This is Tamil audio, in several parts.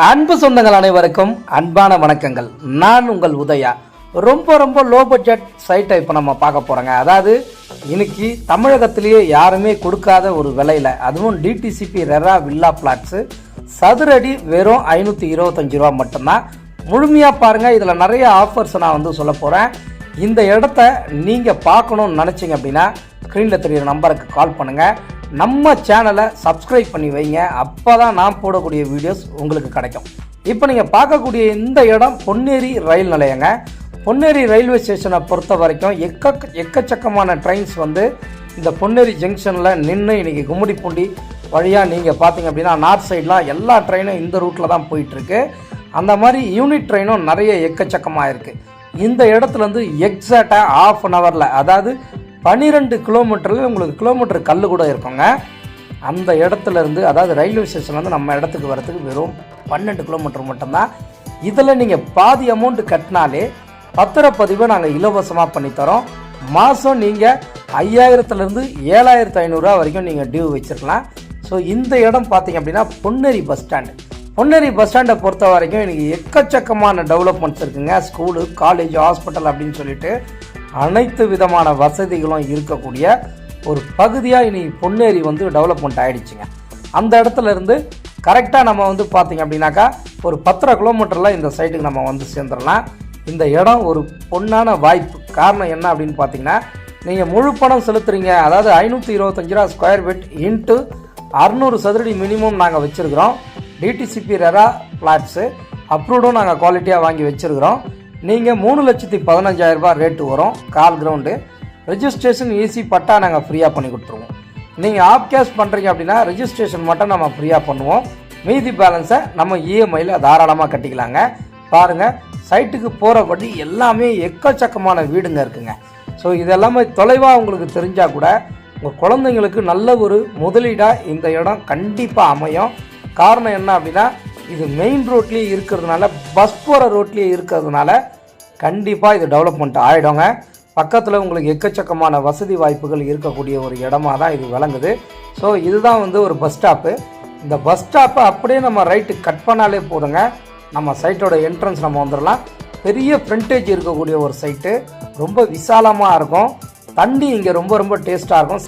அன்பு சொந்தங்கள் அனைவருக்கும் அன்பான வணக்கங்கள். நான் உங்கள் உதயா. ரொம்ப லோ பட்ஜெட் சைட்டை இப்போ நம்ம பார்க்க போகிறோங்க. அதாவது இன்னைக்கு தமிழகத்திலேயே யாருமே கொடுக்காத ஒரு விலையில், அதுவும் டிடிசிபி ரெரா வில்லா பிளாட்ஸு சதுரடி வெறும் 525 ரூபா மட்டும்தான். முழுமையாக பாருங்கள். இதில் நிறைய ஆஃபர்ஸ் நான் வந்து சொல்ல போகிறேன். இந்த இடத்த நீங்கள் பார்க்கணுன்னு நினச்சிங்க அப்படின்னா ஸ்க்ரீனில் தெரிகிற நம்பருக்கு கால் பண்ணுங்கள். நம்ம சேனலை சப்ஸ்கிரைப் பண்ணி வைங்க. அப்போ தான் நான் போடக்கூடிய வீடியோஸ் உங்களுக்கு கிடைக்கும். இப்போ நீங்கள் பார்க்கக்கூடிய இந்த இடம் பொன்னேரி ரயில் நிலையங்க. பொன்னேரி ரயில்வே ஸ்டேஷனை பொறுத்த வரைக்கும் எக்கச்சக்கமான ட்ரெயின்ஸ் வந்து இந்த பொன்னேரி ஜங்ஷனில் நின்று இன்றைக்கி கும்மிடிப்பூண்டி வழியாக நீங்கள் பார்த்தீங்க அப்படின்னா நார்த் சைட்லாம் எல்லா ட்ரெயினும் இந்த ரூட்டில் தான் போயிட்டுருக்கு. அந்த மாதிரி யூனிட் ட்ரெயினும் நிறைய எக்கச்சக்கமாக இருக்குது. இந்த இடத்துலேருந்து எக்ஸாக்டாக ½ அன் ஹவரில், அதாவது 12 கிலோமீட்டரில் உங்களுக்கு கிலோமீட்டர் கல் கூட இருக்குங்க. அந்த இடத்துலேருந்து, அதாவது ரயில்வே ஸ்டேஷன்லேருந்து நம்ம இடத்துக்கு வரத்துக்கு வெறும் 12 கிலோமீட்டர் மட்டும்தான். இதில் நீங்கள் பாதி அமௌண்ட் கட்டினாலே பத்திரப்பதிவை நாங்கள் இலவசமாக பண்ணித்தரோம். மாதம் நீங்கள் 5000லேருந்து 7500 வரைக்கும் நீங்கள் டியூ வச்சுருக்கலாம். ஸோ இந்த இடம் பார்த்தீங்க அப்படின்னா Ponneri bus stand. Ponneri bus ஸ்டாண்டை பொறுத்த வரைக்கும் இன்றைக்கி எக்கச்சக்கமான டெவலப்மெண்ட்ஸ் இருக்குங்க. ஸ்கூலு, காலேஜ், ஹாஸ்பிட்டல் அப்படின்னு சொல்லிட்டு அனைத்து விதமான வசதிகளும் இருக்கக்கூடிய ஒரு பகுதியாக இனி பொன்னேரி வந்து டெவலப்மெண்ட் ஆகிடுச்சிங்க. அந்த இடத்துல இருந்து கரெக்டாக நம்ம வந்து பார்த்திங்க அப்படின்னாக்கா ஒரு 10 கிலோமீட்டரில் இந்த சைட்டுக்கு நம்ம வந்து சேர்ந்துடலாம். இந்த இடம் ஒரு பொன்னான வாய்ப்பு. காரணம் என்ன அப்படின்னு பார்த்தீங்கன்னா, நீங்கள் முழு பணம் செலுத்துறீங்க. அதாவது 525 ரூபா ஸ்கொயர் ஃபீட் இன்ட்டு 600 சதுரடி மினிமம் நாங்கள் வச்சுருக்கிறோம். டிடிசிபி ரெரா ஃப்ளாட்ஸு அப்ரூவ்டும் நாங்கள் குவாலிட்டியாக வாங்கி வச்சுருக்கிறோம். நீங்கள் 3,15,000 ரூபா ரேட்டு வரும். கால் கிரவுண்டு ரெஜிஸ்ட்ரேஷன் ஈஸி பட்டா நாங்கள் ஃப்ரீயாக பண்ணி கொடுத்துருவோம். நீங்கள் ஆப் கேஷ் பண்ணுறீங்க அப்படின்னா ரெஜிஸ்ட்ரேஷன் மட்டும் நம்ம ஃப்ரீயாக பண்ணுவோம். மீதி பேலன்ஸை நம்ம இஎம்ஐயில் தாராளமாக கட்டிக்கலாங்க. பாருங்கள், சைட்டுக்கு போகிற வழி எல்லாமே எக்கச்சக்கமான வீடுங்க இருக்குங்க. ஸோ இதெல்லாமே தொலைவாக உங்களுக்கு தெரிஞ்சால் கூட உங்கள் குழந்தைங்களுக்கு நல்ல ஒரு முதலீடாக இந்த இடம் கண்டிப்பாக அமையும். காரணம் என்ன அப்படின்னா, இது மெயின் ரோட்லேயே இருக்கிறதுனால, பஸ் போகிற ரோட்லேயே இருக்கிறதுனால கண்டிப்பாக இது டெவலப்மெண்ட் ஆகிடுங்க. பக்கத்தில் உங்களுக்கு எக்கச்சக்கமான வசதி வாய்ப்புகள் இருக்கக்கூடிய ஒரு இடமா தான் இது விளங்குது. ஸோ இதுதான் வந்து ஒரு பஸ் ஸ்டாப்பு. இந்த பஸ் ஸ்டாப்பை அப்படியே நம்ம ரைட்டு கட் பண்ணாலே போதுங்க, நம்ம சைட்டோட என்ட்ரன்ஸ் நம்ம வந்துடலாம். பெரிய ஃப்ரண்டேஜ் இருக்கக்கூடிய ஒரு சைட்டு, ரொம்ப விசாலமாக இருக்கும். தண்ணி இங்கே ரொம்ப டேஸ்ட்டாக இருக்கும்.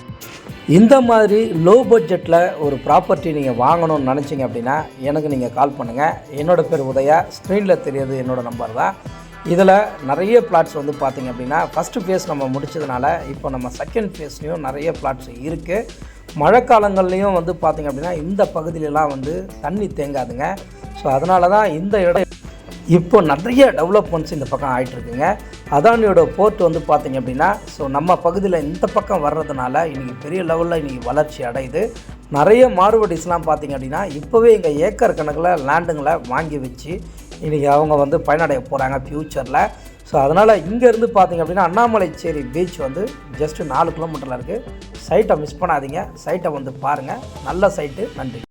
இந்த மாதிரி லோ பட்ஜெட்டில் ஒரு ப்ராப்பர்ட்டி நீங்கள் வாங்கணும்னு நினச்சிங்க அப்படின்னா எனக்கு நீங்கள் கால் பண்ணுங்கள். என்னோடய பேர் உதயா. ஸ்க்ரீனில் தெரியாது என்னோடய நம்பர் தான். இதில் நிறைய பிளாட்ஸ் வந்து பார்த்திங்க அப்படின்னா ஃபஸ்ட்டு ஃபேஸ் நம்ம முடிச்சதுனால இப்போ நம்ம செகண்ட் ஃபேஸ்லேயும் நிறைய பிளாட்ஸ் இருக்குது. மழை காலங்கள்லேயும் வந்து பார்த்திங்க அப்படின்னா இந்த பகுதியிலலாம் வந்து தண்ணி தேங்காதுங்க. ஸோ அதனால தான் இந்த இடம் இப்போ நிறைய டெவலப்மெண்ட்ஸ் இந்த பக்கம் ஆகிட்டுருக்குங்க. அதானியோட போர்ட் வந்து பார்த்திங்க அப்படின்னா, ஸோ நம்ம பகுதியில் இந்த பக்கம் வர்றதுனால இன்றைக்கி பெரிய லெவலில் இன்றைக்கி வளர்ச்சி அடையுது. நிறைய மார்வடிஸ்லாம் பார்த்திங்க அப்படின்னா இப்போவே இங்கே ஏக்கர் கணக்கில் லேண்டுங்களை வாங்கி வச்சு இன்றைக்கி அவங்க வந்து பயனடைய போகிறாங்க ஃப்யூச்சரில். ஸோ அதனால் இங்கேருந்து பார்த்திங்க அப்படின்னா அண்ணாமலைச்சேரி பீச் வந்து ஜஸ்ட்டு 4 கிலோமீட்டரில் இருக்குது. சைட்டை மிஸ் பண்ணாதீங்க. சைட்டை வந்து பாருங்கள். நல்ல சைட்டு. நன்றி.